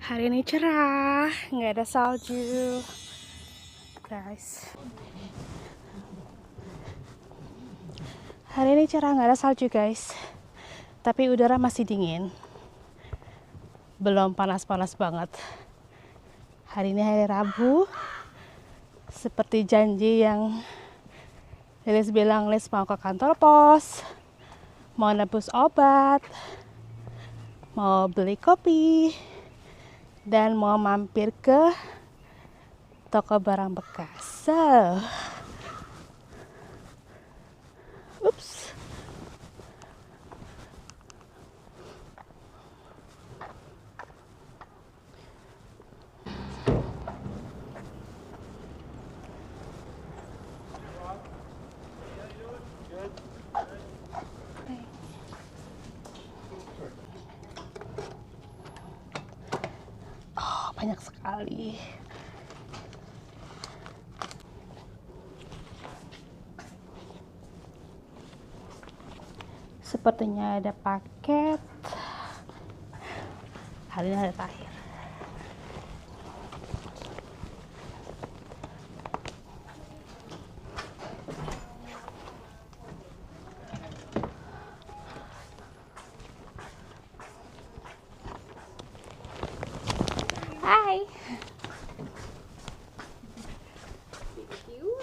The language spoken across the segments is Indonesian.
Hari ini cerah, nggak ada salju, guys. Hari ini cerah, nggak ada salju, guys. Tapi udara masih dingin, belum panas-panas banget. Hari ini hari Rabu, seperti janji yang Lilis bilang, Lilis mau ke kantor pos, mau nebus obat, mau beli kopi, dan mau mampir ke toko barang bekas. So, oops. Oh, banyak sekali. Sepertinya ada paket. Hari ini ada Tahir. Hai. With you?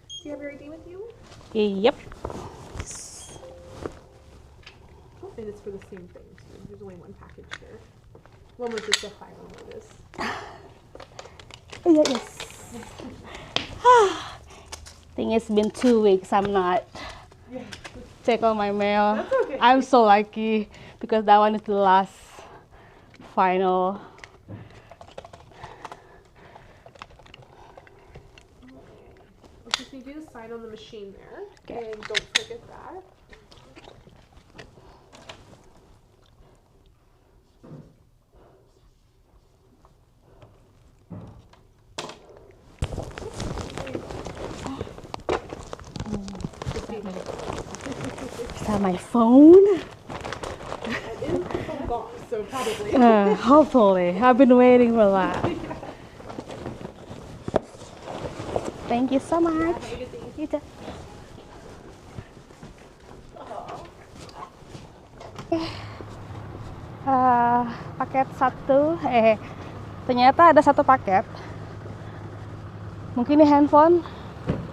Do you have your ID with you? Yep. And it's for the same thing too. There's only one package here. One was just a final notice. Yes. Think it's been 2 weeks. I'm not check on my mail. That's okay. I'm so lucky because that one is the last final. I'll just need you to sign on the machine there. Okay. And don't forget that. Is that my phone? That is the box, so probably. Hopefully. I've been waiting for that. Thank you so much. Have a good day. You too. Paket satu, ternyata ada satu paket. Mungkin ini handphone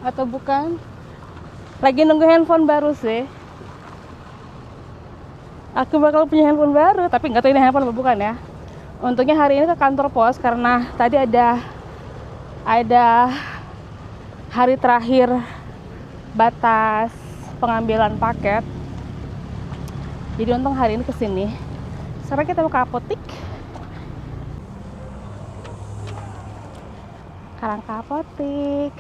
atau bukan? Lagi nunggu handphone baru sih. Aku bakal punya handphone baru, tapi nggak tahu ini handphone atau bukan ya. Untungnya hari ini ke kantor pos karena tadi ada hari terakhir batas pengambilan paket. Jadi untung hari ini kesini. Sekarang kita mau ke apotik. Sekarang ke apotik.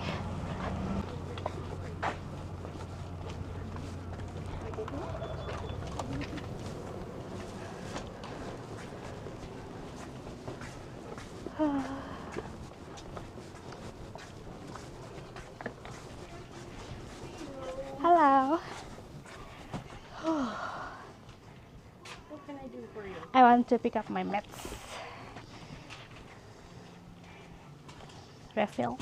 Halo. What can I do for you? I want to pick up my meds. Refill.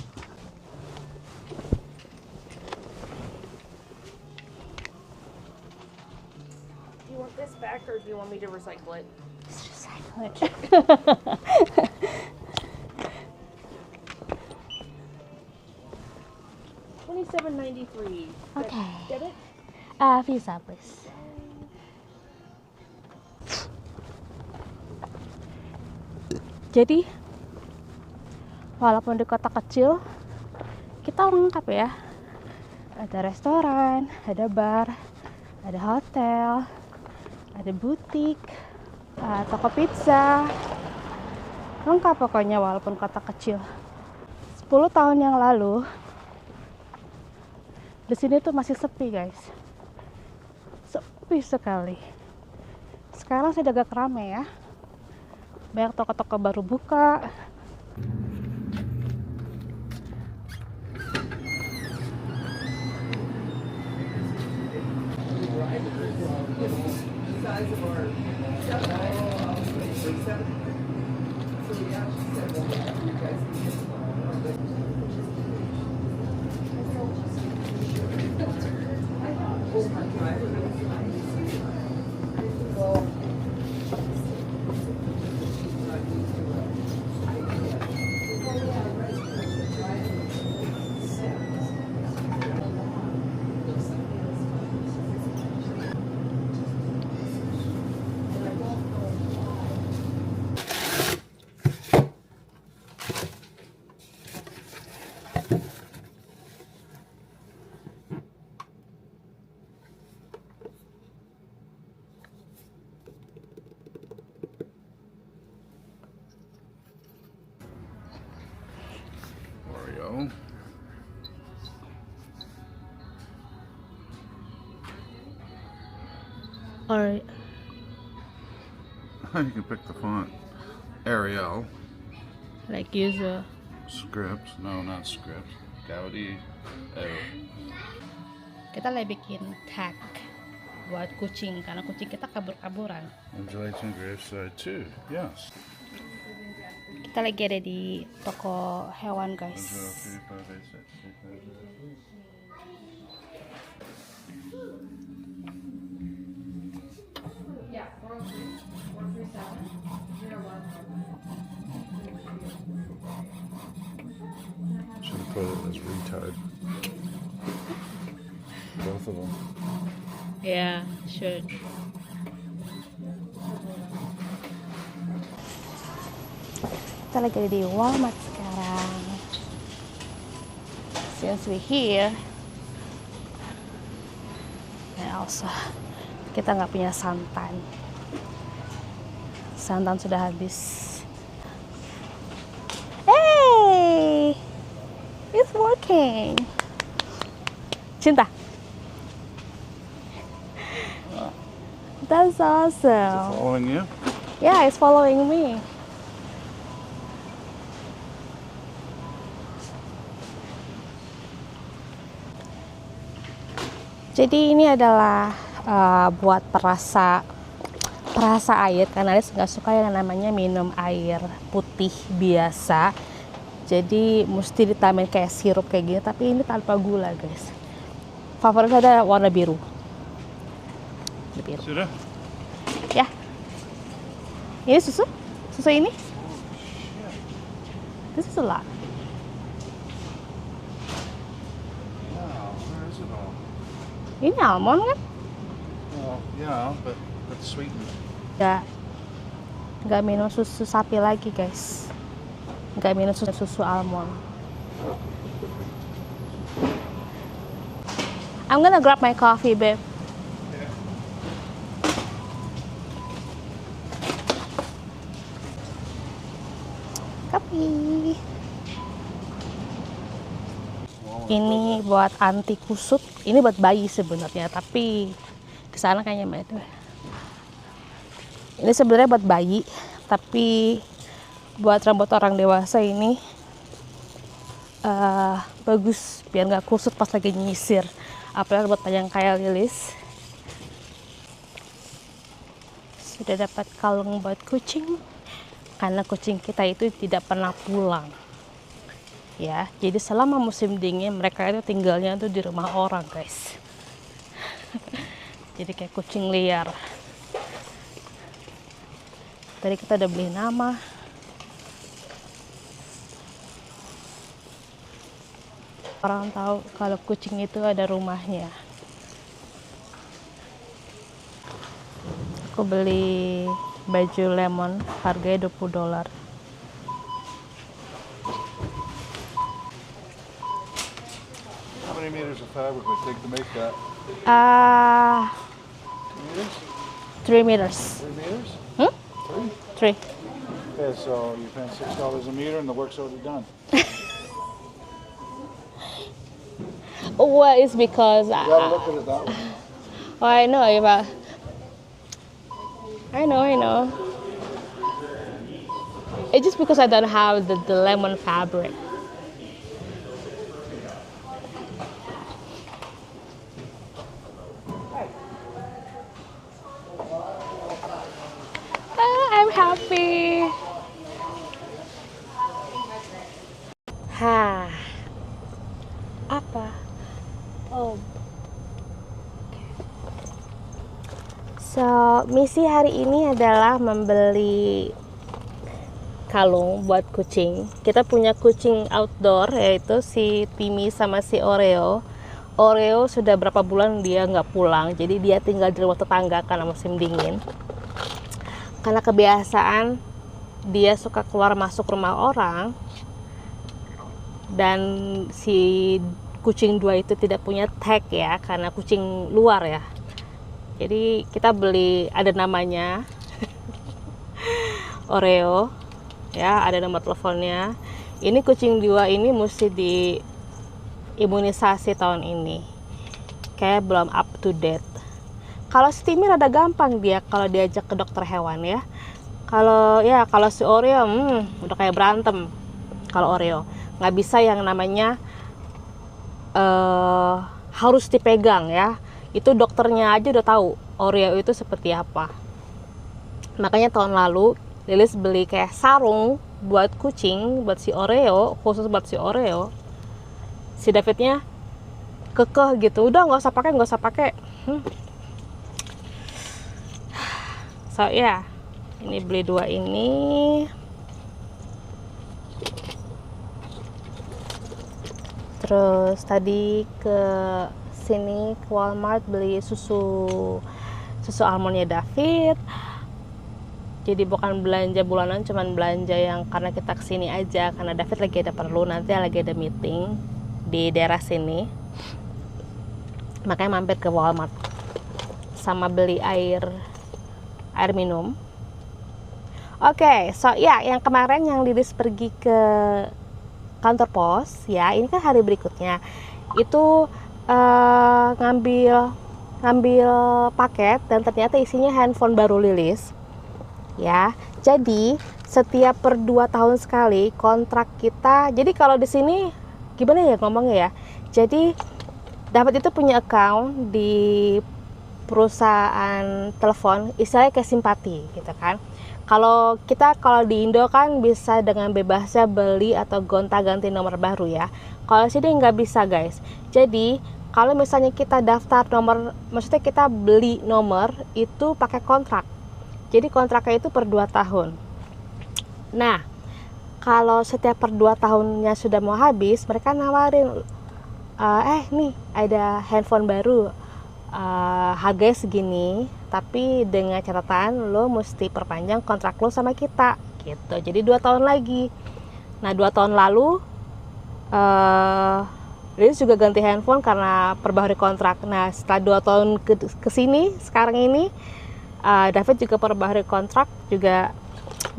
Do you want this back or do you want me to recycle it? Let's recycle it. $27.93. Okay. Debit? Visa, please. Jadi, walaupun di kota kecil, kita lengkap ya. Ada restoran, ada bar, ada hotel, ada butik, toko pizza. Lengkap pokoknya walaupun kota kecil. 10 tahun yang lalu, di sini tuh masih sepi, guys. Sepi sekali. Sekarang sudah agak ramai ya. Banyak toko-toko baru buka. Oreo. Or You can pick the font. Arial. like usual. Script. No, not script. Gaudi. Kita lagi bikin tag buat kucing karena kucing kita kabur-kaburan. Undulating graveside too. Yes. Kita lagi ada di toko hewan, guys. 403 437 Should have put it as retard. Both of them. Yeah, should. Kita lagi ada di Walmart sekarang. Since we here, and also kita nggak punya santan. Santan sudah habis. Hey, it's working. Cinta. That's awesome. Following you? Yeah, it's following me. Jadi ini adalah buat perasa air karena Alice nggak suka yang namanya minum air putih biasa. Jadi mesti ditambahin kayak sirup kayak gini, tapi ini tanpa gula, guys. Favorit saya ada warna biru. Biru. Sudah? Ya. Ini susu? Susu ini? This is a lot. Wow, where is it all? Ini almond kan? Well, yeah, but it's sweetened. Nggak minum susu sapi lagi, guys. Nggak minum susu almond. I'm gonna grab my coffee, babe. Kopi. Ini buat anti kusut. Ini buat bayi sebenarnya, tapi kesana kayaknya beda. Ini sebenarnya buat bayi, tapi buat rambut orang dewasa ini bagus biar nggak kusut pas lagi nyisir. Apalagi buat panjang kayak Lilis. Sudah dapat kalung buat kucing, karena kucing kita itu tidak pernah pulang. Ya, jadi selama musim dingin mereka itu tinggalnya tuh di rumah orang, guys. Jadi kayak kucing liar. Tadi kita udah beli nama. Orang tahu kalau kucing itu ada rumahnya. Aku beli baju lemon, harganya $20. How many meters of fabric would it take to make that? 3 2 meters? meters. 3 meters? Hmm? 3. 3? Okay, so you're paying $6 a meter and the work's already done. Well, it's because You gotta look at it that way. oh, I know, Eva. I know. It's just because I don't have the lemon fabric. I'm happy. Nah, apa? Oh. So, misi hari ini adalah membeli kalung buat kucing. Kita punya kucing outdoor, yaitu si Timmy sama si Oreo. Oreo sudah berapa bulan dia nggak pulang, jadi dia tinggal di rumah tetangga karena musim dingin. Karena kebiasaan dia suka keluar masuk rumah orang, dan si kucing dua itu tidak punya tag ya, karena kucing luar ya. Jadi kita beli, ada namanya Oreo ya, ada nomor teleponnya. Ini kucing dua ini mesti diimunisasi tahun ini, kayak belum up to date. Kalau si Timmy rada gampang dia kalau diajak ke dokter hewan ya. Kalau si Oreo udah kayak berantem. Kalau Oreo nggak bisa yang namanya harus dipegang ya. Itu dokternya aja udah tahu Oreo itu seperti apa. Makanya tahun lalu Lilis beli kayak sarung buat kucing, buat si Oreo, khusus buat si Oreo. Si Davidnya kekeh gitu, udah nggak usah pakai. So ya, ini beli dua ini. Terus tadi ke sini ke Walmart beli susu almondnya David. Jadi bukan belanja bulanan, cuman belanja yang karena kita kesini aja, karena David lagi ada perlu, nanti lagi ada meeting di daerah sini, makanya mampir ke Walmart. Sama beli air minum. Oke, so ya, yang kemarin yang Lilis pergi ke kantor pos ya, ini kan hari berikutnya itu ngambil paket, dan ternyata isinya handphone baru Lilis ya. Jadi setiap per 2 tahun sekali kontrak kita. Jadi kalau di sini gimana ya ngomongnya ya, jadi David itu punya account di perusahaan telepon, istilahnya kayak simpati gitu kan. Kalau di Indo kan bisa dengan bebasnya beli atau gonta-ganti nomor baru ya. Kalau sini nggak bisa guys. Jadi kalau misalnya kita daftar nomor, maksudnya kita beli nomor itu pakai kontrak. Jadi kontraknya itu per 2 tahun. Nah, kalau setiap per 2 tahunnya sudah mau habis, mereka nawarin, nih ada handphone baru, harganya segini, tapi dengan catatan lo mesti perpanjang kontrak lo sama kita gitu. Jadi 2 tahun lagi. Nah, 2 tahun lalu dia juga ganti handphone karena perbaharui kontrak. Nah, setelah 2 tahun ke sini, sekarang ini David juga perbaharui kontrak, juga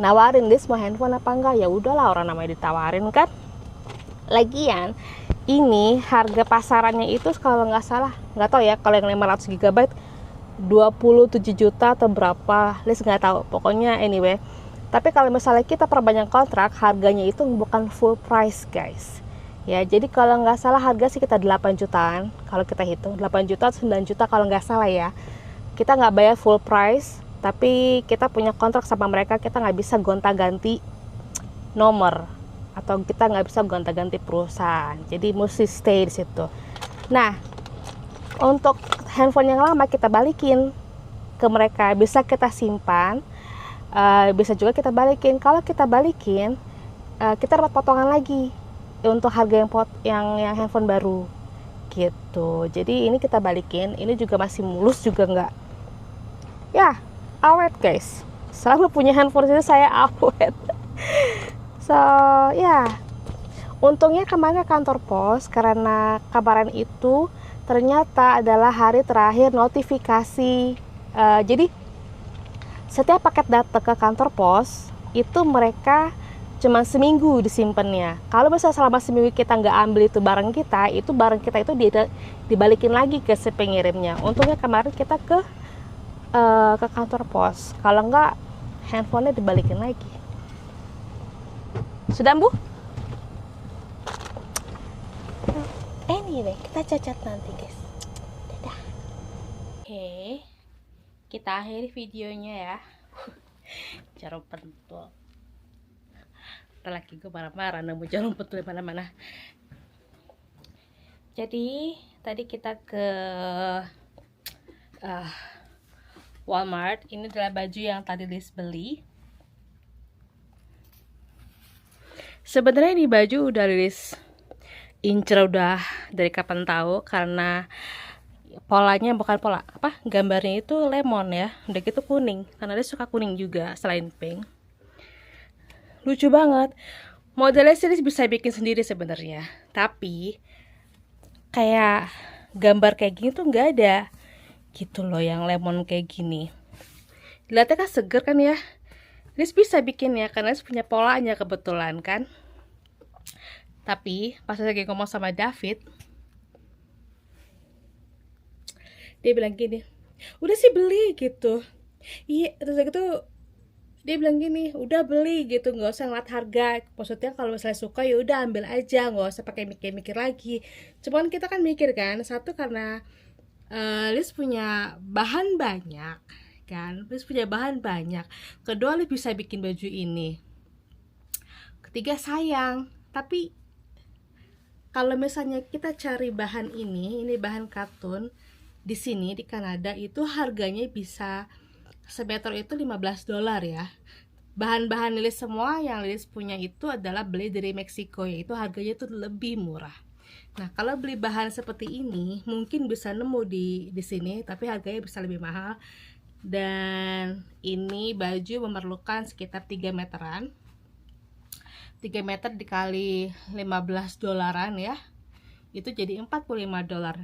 nawarin dia mau handphone apa enggak. Ya udahlah, orang namanya ditawarin kan. Lagian ini harga pasarannya itu kalau nggak salah, nggak tahu ya, kalau yang 500 GB 27 juta atau berapa, Liz nggak tahu, pokoknya anyway. Tapi kalau misalnya kita perpanjang kontrak, harganya itu bukan full price guys ya. Jadi kalau nggak salah harga sih kita 8 jutaan, kalau kita hitung 8 juta 9 juta kalau nggak salah ya. Kita nggak bayar full price, tapi kita punya kontrak sama mereka, kita nggak bisa gonta-ganti nomor, atau kita nggak bisa gonta-ganti perusahaan, jadi mesti stay di situ. Nah, untuk handphone yang lama kita balikin ke mereka, bisa kita simpan, bisa juga kita balikin. Kalau kita balikin, kita dapat potongan lagi untuk harga yang handphone baru gitu. Jadi ini kita balikin, ini juga masih mulus juga nggak ya, awet guys. Selalu punya handphone itu saya awet. So ya, untungnya kemarin kantor pos, karena kabaran itu ternyata adalah hari terakhir notifikasi. Jadi setiap paket datang ke kantor pos itu mereka cuma seminggu disimpannya. Kalau misalnya selama seminggu kita nggak ambil itu barang kita itu dibalikin lagi ke si pengirimnya. Untungnya kemarin kita ke kantor pos. Kalau nggak, handphonenya dibalikin lagi. Sudah, Bu? Anyway, kita cacat nanti, guys. Dadah. Oke, kita akhiri videonya ya. Jarum pentul. kata laki gue marah-marah nemu jarum betul di mana-mana. Jadi tadi kita ke Walmart. Ini adalah baju yang tadi Liz beli. Sebenarnya ini baju udah Liz incer udah dari kapan tahu, karena polanya bukan pola apa, gambarnya itu lemon ya, udah gitu kuning, karena dia suka kuning juga selain pink. Lucu banget. Modelnya sih bisa bikin sendiri sebenarnya, tapi kayak gambar kayak gini tuh nggak ada gitu loh, yang lemon kayak gini. Dilihatnya kan seger kan ya. Liz bisa bikin ya, karena Liz punya polanya kebetulan kan. Tapi pas lagi ngomong sama David, dia bilang gini, udah sih beli gitu. Iya, terus gitu dia bilang gini, udah beli gitu, nggak usah ngeliat harga. Maksudnya kalau misalnya suka ya udah ambil aja, nggak usah pakai mikir-mikir lagi. Cuman kita kan mikir kan, satu karena Liz punya bahan banyak kan, Liz punya bahan banyak. Kedua, Liz bisa bikin baju ini. Ketiga, sayang. Tapi kalau misalnya kita cari bahan ini bahan katun di sini di Kanada itu harganya bisa semeter itu $15 ya. Bahan-bahan Lilis semua yang Lilis punya itu adalah beli dari Meksiko, yaitu harganya itu lebih murah. Nah, kalau beli bahan seperti ini mungkin bisa nemu di sini, tapi harganya bisa lebih mahal. Dan ini baju memerlukan sekitar 3 meteran. 3 meter dikali $15 ya, itu jadi $45.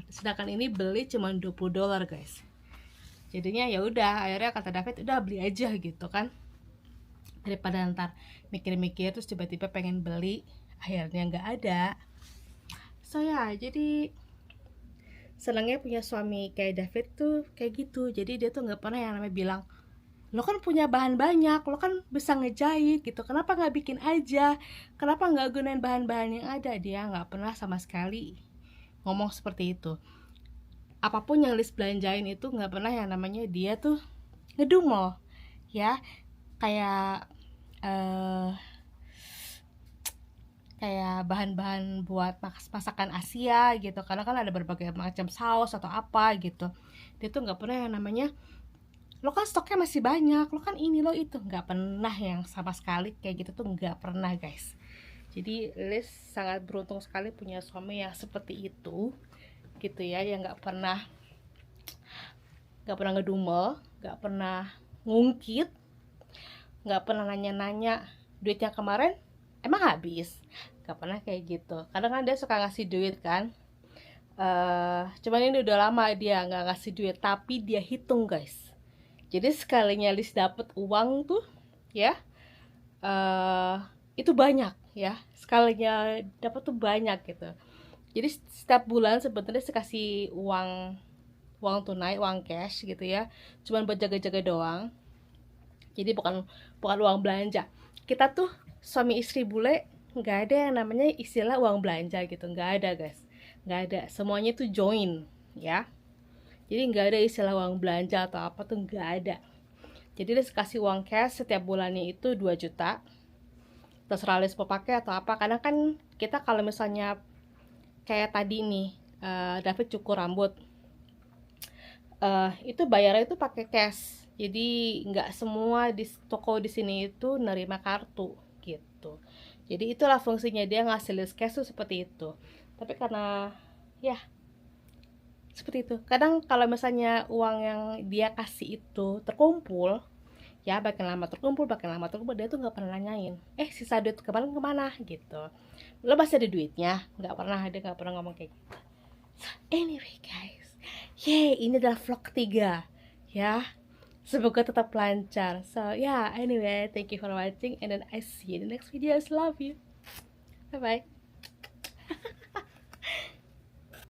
Sedangkan ini beli cuma $20 guys. Jadinya ya udah, akhirnya kata David udah beli aja gitu kan, daripada ntar mikir-mikir terus tiba-tiba pengen beli akhirnya nggak ada. So ya, jadi senangnya punya suami kayak David tuh kayak gitu. Jadi dia tuh nggak pernah yang namanya bilang, lo kan punya bahan banyak, lo kan bisa ngejahit gitu, kenapa nggak bikin aja, kenapa nggak gunain bahan-bahan yang ada. Dia nggak pernah sama sekali ngomong seperti itu. Apapun yang Liz belanjain itu nggak pernah yang namanya dia tuh ngedumel ya, kayak kayak bahan-bahan buat masakan Asia gitu, karena kan ada berbagai macam saus atau apa gitu. Dia tuh nggak pernah yang namanya, lo kan stoknya masih banyak, lo kan ini lo itu, nggak pernah yang sama sekali kayak gitu tuh, nggak pernah guys. Jadi Liz sangat beruntung sekali punya suami yang seperti itu gitu ya, yang nggak pernah ngedumel, nggak pernah ngungkit, nggak pernah nanya-nanya duitnya kemarin emang habis, nggak pernah kayak gitu. Kadang kan dia suka ngasih duit kan, cuman ini udah lama dia nggak ngasih duit, tapi dia hitung guys. Jadi sekalinya Liz dapet uang tuh ya, itu banyak ya, sekalinya dapat tuh banyak gitu. Jadi setiap bulan sebenarnya dikasih uang tunai, uang cash gitu ya, cuman buat jaga-jaga doang. Jadi bukan uang belanja. Kita tuh suami istri bule nggak ada yang namanya istilah uang belanja gitu, nggak ada guys, nggak ada. Semuanya tuh join ya. Jadi nggak ada istilah uang belanja atau apa tuh, nggak ada. Jadi Liz kasih uang cash setiap bulannya itu 2 juta. Terserah Liz mau pakai atau apa. Karena kan kita kalau misalnya kayak tadi nih, David cukur rambut, itu bayarnya itu pakai cash. Jadi nggak semua di toko di sini itu nerima kartu gitu. Jadi itulah fungsinya dia ngasih Liz cash tuh seperti itu. Tapi karena ya seperti itu, kadang kalau misalnya uang yang dia kasih itu terkumpul ya, makin lama terkumpul, dia tuh nggak pernah nanyain sisa duit kemarin kemana gitu, lo masih ada duitnya, nggak pernah, dia nggak pernah ngomong kayak gitu. So, anyway guys, ini adalah vlog ketiga ya, semoga tetap lancar. So anyway, thank you for watching and then I see you in the next video. I love you, bye bye.